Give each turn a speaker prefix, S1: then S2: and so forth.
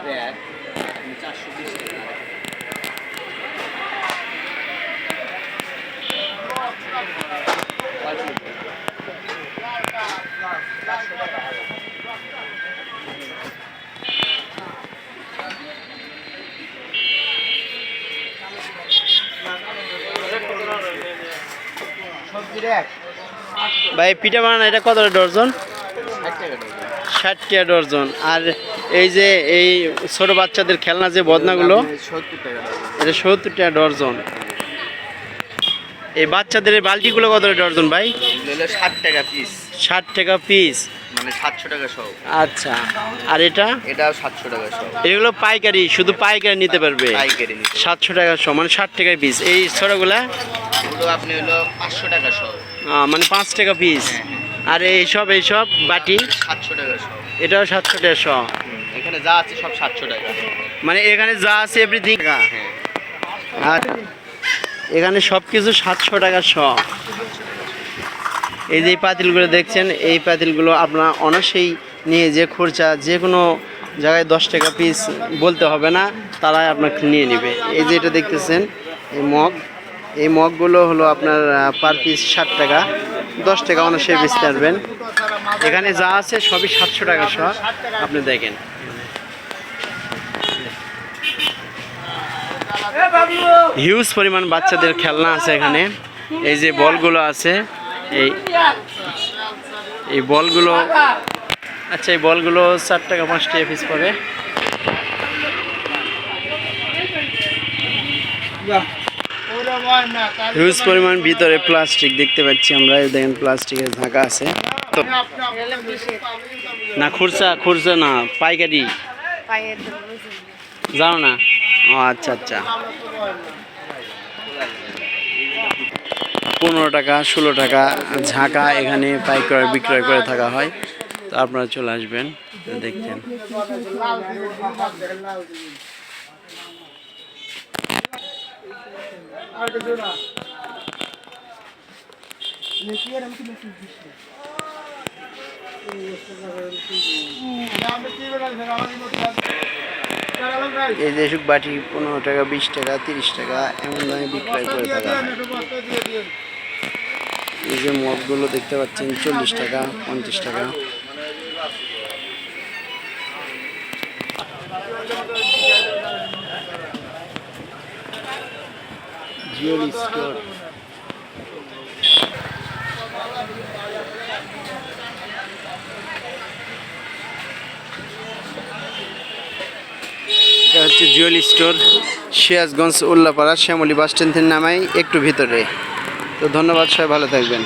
S1: Bag 420 টাকা।
S2: ভাই পিঠা বানানো এটা কত ডর্জন?
S1: 60 টাকা ডজন।
S2: 60 টাকা ডর্জন। আর এই যে এই ছোট বাচ্চাদের খেলনা যে বদনাগুলো
S1: 70 টাকা ডজন।
S2: এটা 70 টাকা ডর্জন। এই বাচ্চাদের এই বালতিগুলো কত ডর্জন ভাই?
S1: এগুলো 60 টাকা পিস।
S2: 60 টাকা পিস,
S1: মানে 700 টাকা সহ।
S2: আচ্ছা। আর এটাও
S1: 700 টাকা সহ।
S2: এগুলো পাইকারি, শুধু পাইকারি নিতে পারবে।
S1: পাইকারি নিতে
S2: 700 টাকা সহ, মানে 60 টাকা পিস। এই ছোটগুলা
S1: এগুলো আপনি হলো 500 টাকা সহ।
S2: মানে 5 টাকা পিস। আর এইসব বাটি
S1: 700 টাকা সহ।
S2: এটাও 700 টাকা সহ।
S1: এখানে যা আছে সব 700 টাকা।
S2: মানে এখানে যা আছে এভরিথিং।
S1: হ্যাঁ।
S2: আর এখানে সব কিছু 700 টাকা সহ। এই যে পাতিলগুলো দেখছেন, এই পাতিলগুলো আপনারা অনায়াসেই নিয়ে যে খরচা যে কোনো জায়গায় 10 টাকা পিস বলতে হবে না, তারাই আপনাকে নিয়ে নেবে। এই যে এটা দেখতেছেন এই মগগুলো হলো আপনার পার পিস 60 টাকা, 10 টাকা অনায়াসেই বেচতে পারবেন। এখানে যা আছে সবই 700 টাকা সহ। আপনি দেখেন হিউজ পরিমাণ বাচ্চাদের খেলনা আছে এখানে। এই যে বলগুলো আছে, এই বলগুলো, আচ্ছা এই বলগুলো 4 টাকা 5 টাকা পিস পড়ে। হিউজ পরিমাণ ভিতরে প্লাস্টিক দেখতে পাচ্ছি আমরা। দেখেন প্লাস্টিকের ঢাকা আছে তো না, খুরসা না, পাইকারি যাও না। ও আচ্ছা আচ্ছা, 15 টাকা 16 টাকা ঝাঁকা এখানে পাইকারি বিক্রয় করে থাকা হয়। তো আপনারা চলে আসবেন দেখতেন। এই যে বাটি 15 টাকা 20 টাকা 30 টাকা এমন দামে বিক্রয় করে থাকা হয়। এই যে মগগুলো দেখতে পাচ্ছেন 40 টাকা 50 টাকা। Jewellery store. এটা হচ্ছে jewellery store, Sirajganj Ullapara Shyamoli bus stand থেকে নামাই একটু ভিতরে। তো ধন্যবাদ, সবাই ভালো থাকবেন।